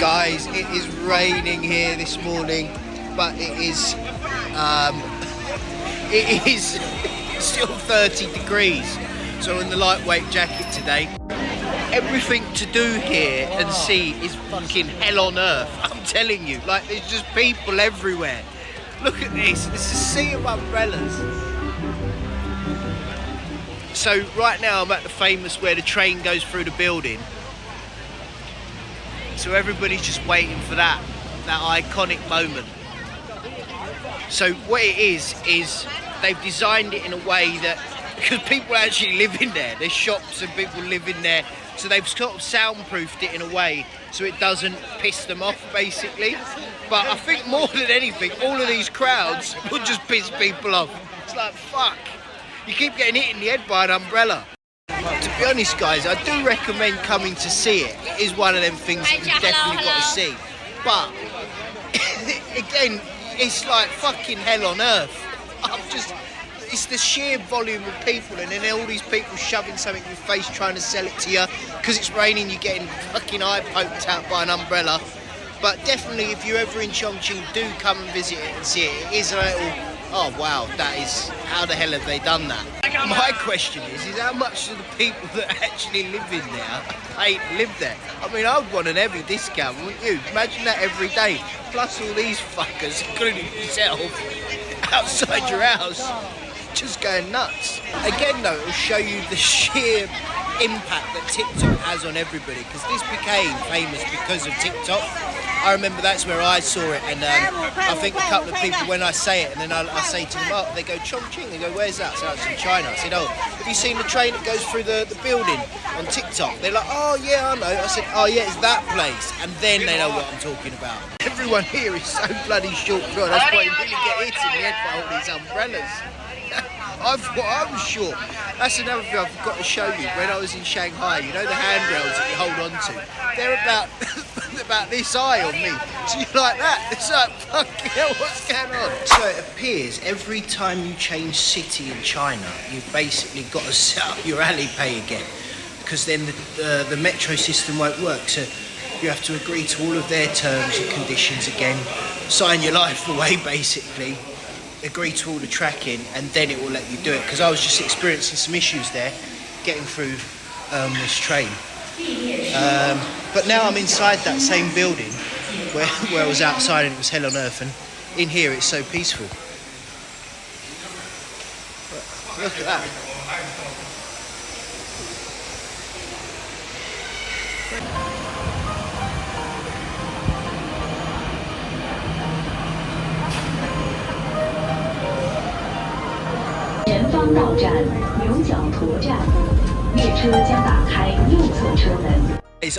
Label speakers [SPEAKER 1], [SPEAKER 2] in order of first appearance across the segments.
[SPEAKER 1] Guys, it is raining here this morning, but it is still 30 degrees. So in the lightweight jacket today. Everything to do here and see is fucking hell on earth. I'm telling you, like there's just people everywhere. Look at this. It's a sea of umbrellas. So right now I'm at the famous where the train goes through the building. So everybody's just waiting for that iconic moment. So what it is they've designed it in a way that, because people actually live in there, there's shops and people live in there, so they've sort of soundproofed it in a way so it doesn't piss them off, basically. But I think more than anything, all of these crowds would just piss people off. It's like, fuck, you keep getting hit in the head by an umbrella. To be honest, guys, I do recommend coming to see it. It is one of them things that you've definitely got to see. But, again, it's like fucking hell on earth. It's the sheer volume of people, and then all these people shoving something in your face trying to sell it to you. Because it's raining, you're getting fucking eye poked out by an umbrella. But definitely, if you're ever in Chongqing, do come and visit it and see it. It is a little, oh wow, that is, how the hell have they done that? My question is how much do the people that actually live in there pay to live there? I mean, I would want an heavy discount, wouldn't you? Imagine that every day. Plus all these fuckers, including yourself, outside your house, just going nuts. Again though, it'll show you the sheer impact that TikTok has on everybody, because this became famous because of TikTok. I remember that's where I saw it, and I think a couple of people, when I say it, and then I say to them, oh, they go, Chongqing, they go, where's that? So it's in China. I said, oh, have you seen the train that goes through the building on TikTok? They're like, oh yeah, I know. I said, oh yeah, it's that place. And then they know what I'm talking about. Everyone here is so bloody short. That's why you really get hit in the head by all these umbrellas. I'm short. That's another thing I've got to show you. When I was in Shanghai, you know the handrails that you hold on to? They're about this high on me. So you're like that. It's like, fucking hell, what's going on? So it appears every time you change city in China, you've basically got to set up your Alipay again. Because then the metro system won't work. So you have to agree to all of their terms and conditions again. Sign your life away, basically. Agree to all the tracking, and then it will let you do it. Because I was just experiencing some issues there getting through this train. But now I'm inside that same building where I was outside and it was hell on earth, and in here it's so peaceful. But look at that.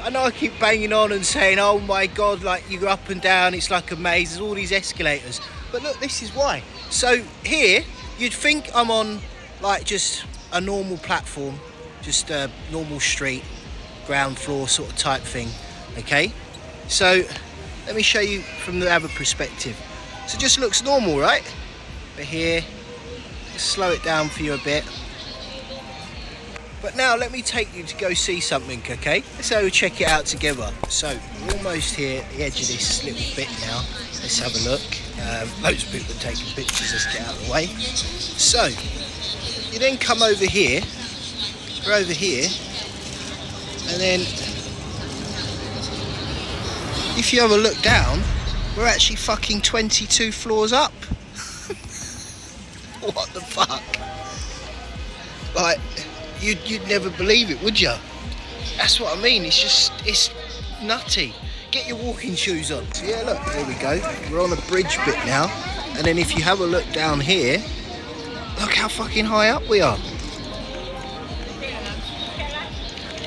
[SPEAKER 1] I know I keep banging on and saying, oh my god, like you go up and down, it's like a maze, there's all these escalators. But look, this is why. So here, you'd think I'm on like just a normal platform, just a normal street, ground floor sort of type thing, okay? So let me show you from the other perspective. So it just looks normal, right? But here, just slow it down for you a bit. But now let me take you to go see something, okay? Let's go check it out together. So we're almost here at the edge of this little bit now. Let's have a look. Loads of people are taking pictures. Let's get out of the way. So you then come over here. We're over here, and then if you have a look down, we're actually fucking 22 floors up. What the fuck? Like, you'd never believe it, would you? That's what I mean. It's nutty. Get your walking shoes on. So yeah, look, here we go. We're on a bridge bit now, and then if you have a look down here, look how fucking high up we are.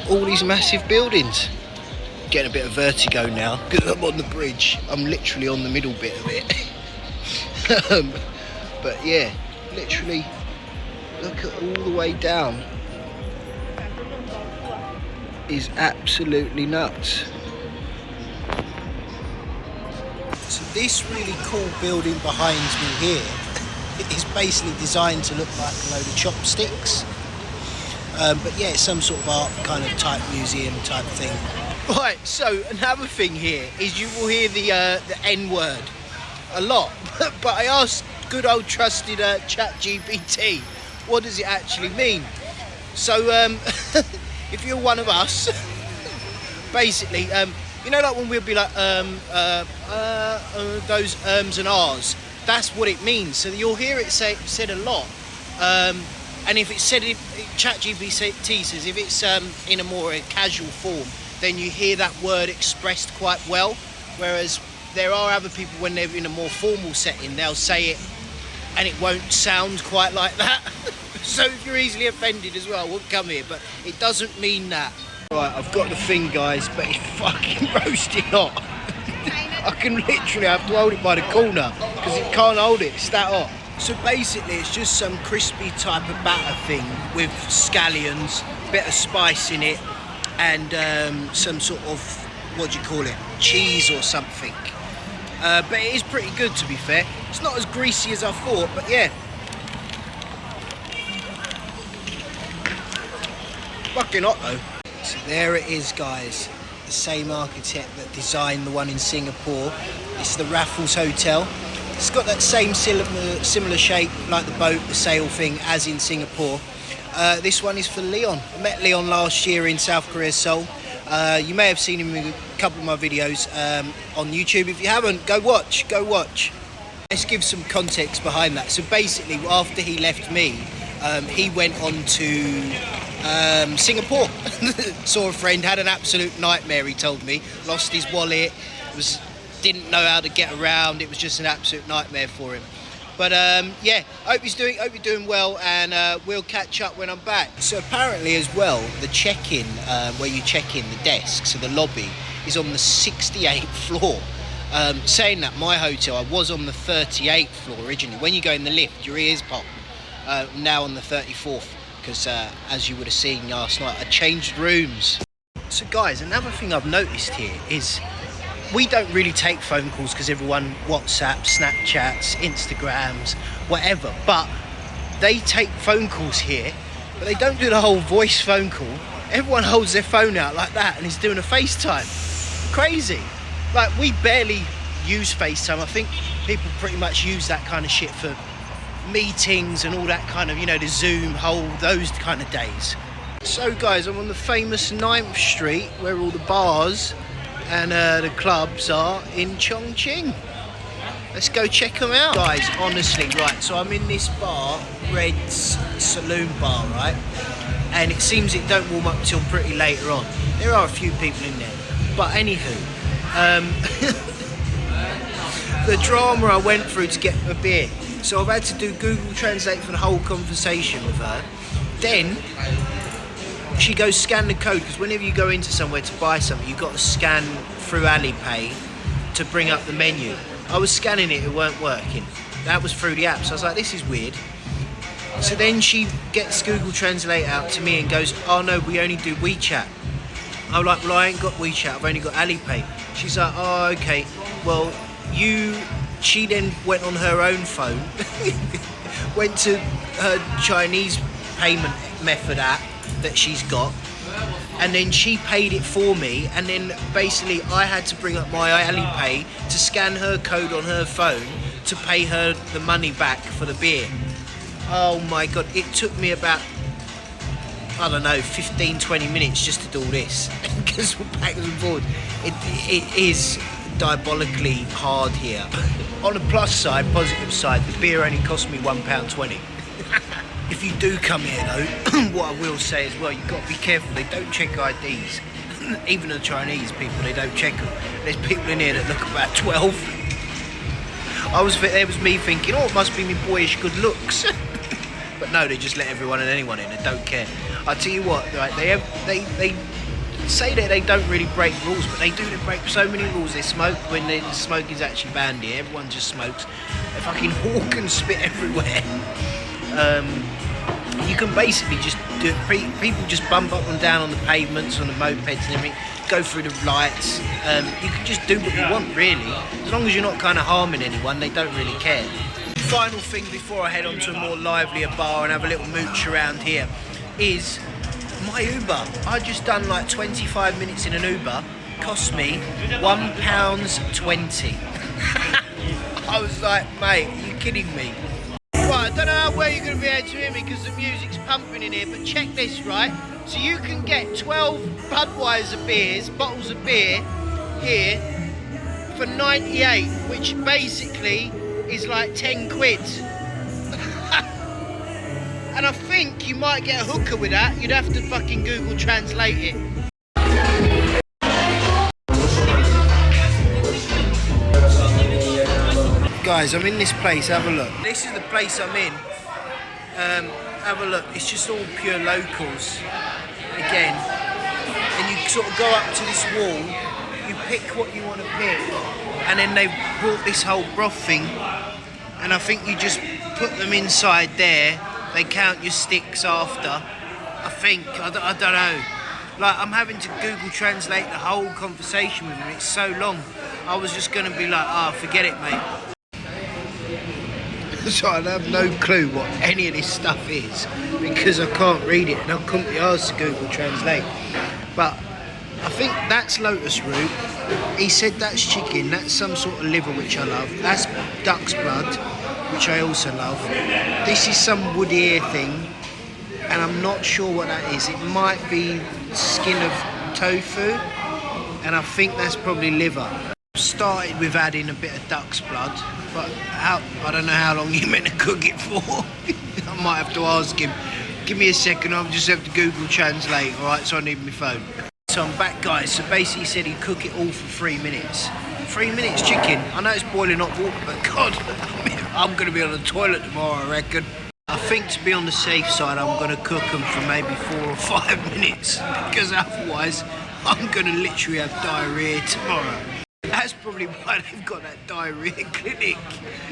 [SPEAKER 1] All these massive buildings. Getting a bit of vertigo now because I'm on the bridge. I'm literally on the middle bit of it. But yeah, literally look at all the way down. Is absolutely nuts. So this really cool building behind me here is basically designed to look like a load of chopsticks. But yeah, it's some sort of art kind of type museum type thing. Right, so another thing here is you will hear the N word a lot, but I asked good old trusted ChatGPT, what does it actually mean? So if you're one of us, basically, you know, like when we'll be like those and ahs, that's what it means. So you'll hear it said a lot, and if it's said, ChatGPT says if it's in a more casual form, then you hear that word expressed quite well. Whereas there are other people, when they're in a more formal setting, they'll say it and it won't sound quite like that. So if you're easily offended as well, I won't come here, but it doesn't mean that. Right, I've got the thing, guys, but it's fucking roasting hot. I can literally have to hold it by the corner because it can't hold it, it's that hot. So basically it's just some crispy type of batter thing with scallions, bit of spice in it, and some sort of, what do you call it, cheese or something. But it is pretty good, to be fair. It's not as greasy as I thought, but yeah. Fucking hot though. So there it is, guys. The same architect that designed the one in Singapore. It's the Raffles Hotel. It's got that same similar shape, like the boat, the sail thing, as in Singapore. This one is for Leon. I met Leon last year in South Korea's Seoul. You may have seen him in a couple of my videos on YouTube. If you haven't, go watch. Let's give some context behind that. So basically, after he left me, he went on to Singapore. Saw a friend, had an absolute nightmare, he told me. Lost his wallet, didn't know how to get around. It was just an absolute nightmare for him. But yeah, hope you're doing well, and we'll catch up when I'm back. So apparently as well, the check-in, where you check in, the desk, so the lobby, is on the 68th floor. Saying that, my hotel, I was on the 38th floor originally. When you go in the lift, your ears pop. Now on the 34th, because as you would have seen last night, I changed rooms. So guys, another thing I've noticed here is we don't really take phone calls because everyone WhatsApps, Snapchats, Instagrams, whatever. But they take phone calls here, but they don't do the whole voice phone call. Everyone holds their phone out like that and is doing a FaceTime. Crazy. Like, we barely use FaceTime. I think people pretty much use that kind of shit for meetings and all that kind of, you know, the Zoom, those kind of days. So guys, I'm on the famous 9th Street where all the bars and the clubs are in Chongqing. Let's go check them out. Guys, honestly, right, so I'm in this bar, Red's Saloon Bar, right? And it seems it don't warm up till pretty later on. There are a few people in there. But anywho, the drama I went through to get a beer. So I've had to do Google Translate for the whole conversation with her. Then she goes, scan the code, because whenever you go into somewhere to buy something, you've got to scan through Alipay to bring up the menu. I was scanning it weren't working. That was through the app, so I was like, this is weird. So then she gets Google Translate out to me and goes, oh no, we only do WeChat. I'm like, well, I ain't got WeChat, I've only got Alipay. She's like, oh, okay, well, she then went on her own phone, went to her Chinese payment method app that she's got, and then she paid it for me, and then basically I had to bring up my Alipay to scan her code on her phone to pay her the money back for the beer. Oh my god, it took me about, I don't know, 15-20 minutes just to do all this because we're backwards and forwards. It is diabolically hard here. On the plus side, positive side, the beer only cost me £1.20. If you do come here though, what I will say as well, you've got to be careful, they don't check IDs. Even the Chinese people, they don't check them. There's people in here that look about 12. There was me thinking, oh, it must be me boyish good looks. But no, they just let everyone and anyone in, they don't care. I tell you what, right, they say that they don't really break rules, but they do. They break so many rules. They smoke when the smoke is actually banned here. Everyone just smokes. They fucking hawk and spit everywhere. You can basically just do it. People just bump up and down on the pavements, on the mopeds and everything, go through the lights. You can just do what you want, really. As long as you're not kind of harming anyone, they don't really care. Final thing before I head on to a more livelier bar and have a little mooch around here is My Uber, I just done like 25 minutes in an Uber, cost me £1.20. I was like, mate, are you kidding me? Right, I don't know how well you're going to be able to hear me because the music's pumping in here, but check this, right? So you can get 12 Budweiser beers, bottles of beer, here, for 98, which basically is like 10 quid. And I think you might get a hooker with that. You'd have to fucking Google Translate it. Guys, I'm in this place, have a look. This is the place I'm in. Have a look, it's just all pure locals. Again. And you sort of go up to this wall, you pick what you want to pick, and then they've brought this whole broth thing, and I think you just put them inside there. They count your sticks after. I think, I don't know. Like, I'm having to Google Translate the whole conversation with them. It's so long. I was just going to be like, oh, forget it, mate. So I have no clue what any of this stuff is because I can't read it and I couldn't be asked to Google Translate. But I think that's lotus root. He said that's chicken. That's some sort of liver, which I love. That's duck's blood, which I also love. This is some woody ear thing, and I'm not sure what that is. It might be skin of tofu, and I think that's probably liver. Started with adding a bit of duck's blood, but I don't know how long you're meant to cook it for. I might have to ask him. Give me a second, I'll just have to Google Translate, alright, so I need my phone. So I'm back, guys. So basically he said he'd cook it all for 3 minutes. 3 minutes chicken. I know it's boiling hot water, but God, I'm going to be on the toilet tomorrow, I reckon. I think to be on the safe side, I'm going to cook them for maybe 4 or 5 minutes, because otherwise I'm going to literally have diarrhoea tomorrow. That's probably why they've got that diarrhoea clinic.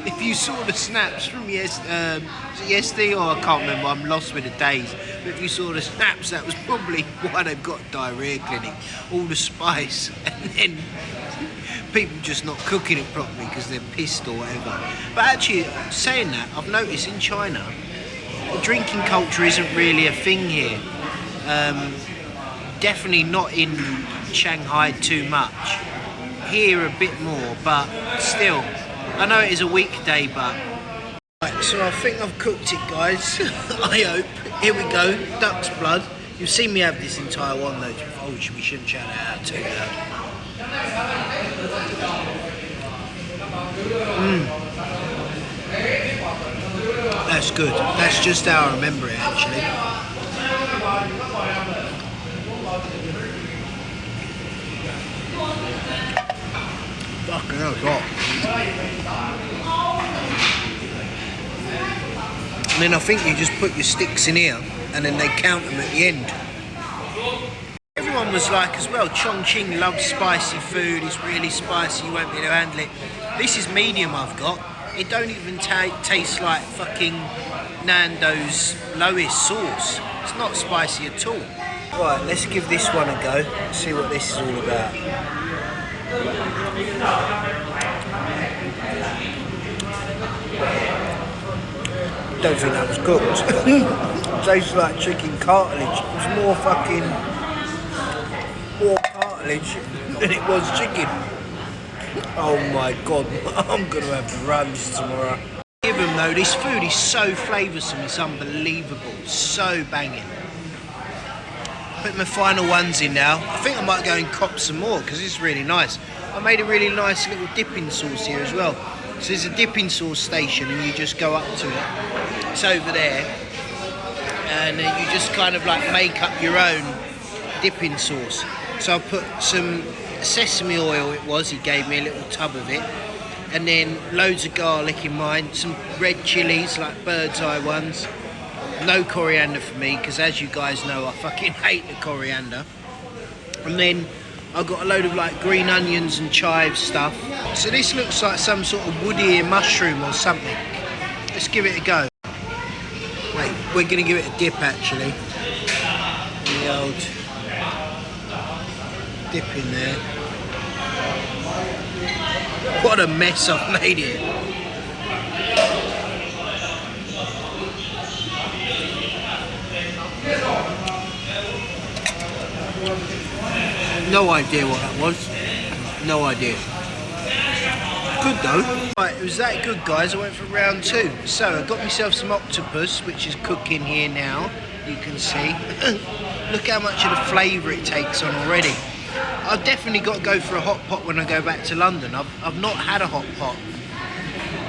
[SPEAKER 1] If you saw the snaps from yesterday, or I can't remember, I'm lost with the days. But if you saw the snaps, that was probably why they've got a diarrhoea clinic. All the spice, and then people just not cooking it properly because they're pissed or whatever. But actually, saying that, I've noticed in China, the drinking culture isn't really a thing here. Definitely not in Shanghai too much. Here a bit more, but still, I know it is a weekday, but right, so I think I've cooked it, guys. I hope. Here we go, duck's blood. You've seen me have this in Taiwan though. Oh, we shouldn't shout it out too loud. That's good. That's just how I remember it, actually. Fucking hell, it's hot. And then I think you just put your sticks in here and then they count them at the end. Everyone was like as well, Chongqing loves spicy food, it's really spicy, you won't be able to handle it. This is medium I've got. It don't even taste like fucking Nando's lowest sauce. It's not spicy at all. Right, let's give this one a go, see what this is all about. Don't think that was cooked. Tastes like chicken cartilage. It was more cartilage than it was chicken. Oh my God, I'm gonna have the runs tomorrow. Give them though, this food is so flavoursome, it's unbelievable, so banging. Put my final ones in now. I think I might go and cop some more because it's really nice. I made a really nice little dipping sauce here as well. So there's a dipping sauce station and you just go up to it. It's over there. And you just kind of like make up your own dipping sauce. So I put some sesame oil, he gave me a little tub of it. And then loads of garlic in mine, some red chilies, like bird's eye ones. No coriander for me, because as you guys know, I fucking hate the coriander. And then I've got a load of like green onions and chive stuff. So this looks like some sort of woody ear mushroom or something. Let's give it a go. Wait, we're gonna give it a dip actually. The old dip in there. What a mess I've made it. No idea what that was. No idea. Good though. Right, it was that good, guys. I went for round 2. So I got myself some octopus, which is cooking here now. You can see. Look how much of the flavour it takes on already. I've definitely got to go for a hot pot when I go back to London. I've not had a hot pot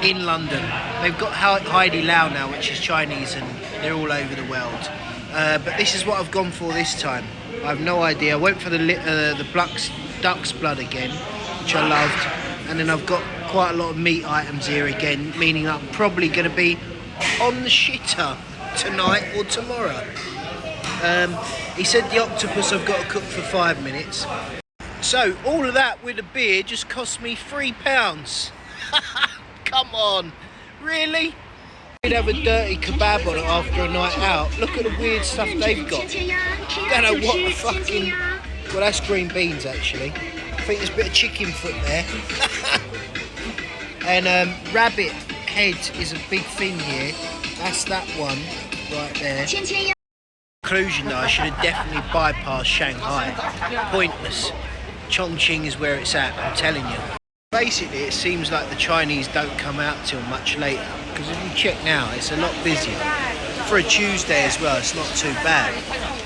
[SPEAKER 1] in London. They've got Heidi Lau now, which is Chinese, and they're all over the world. But this is what I've gone for this time. I have no idea. I went for the duck's blood again, which I loved. And then I've got quite a lot of meat items here again, meaning I'm probably going to be on the shitter tonight or tomorrow. He said the octopus I've got to cook for 5 minutes. So all of that with a beer just cost me £3. Come on, really? We'd have a dirty kebab on it after a night out. Look at the weird stuff they've got. Don't know what the fucking... Well, that's green beans actually. I think there's a bit of chicken foot there. And rabbit head is a big thing here. That's that one right there. Conclusion though, I should have definitely bypassed Shanghai. Pointless. Chongqing is where it's at, I'm telling you. Basically, it seems like the Chinese don't come out till much later, because if you check now, it's a lot busier. For a Tuesday as well, it's not too bad.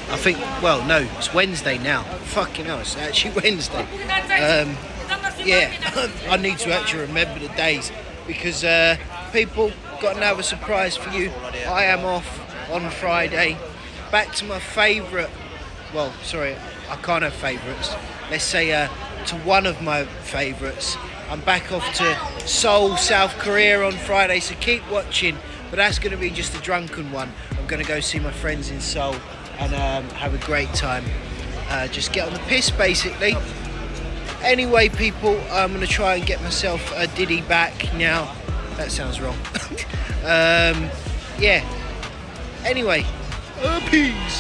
[SPEAKER 1] I think, well, no, it's Wednesday now. Fucking hell, it's actually Wednesday. Yeah, I need to actually remember the days, because people, got another surprise for you. I am off on Friday. Back to my favourite, well, sorry, I can't have favourites. Let's say to one of my favourites. I'm back off to Seoul, South Korea on Friday, so keep watching. But that's going to be just a drunken one. I'm going to go see my friends in Seoul and have a great time. Just get on the piss, basically. Anyway, people, I'm going to try and get myself a Diddy back now. That sounds wrong. Yeah. Anyway, peace.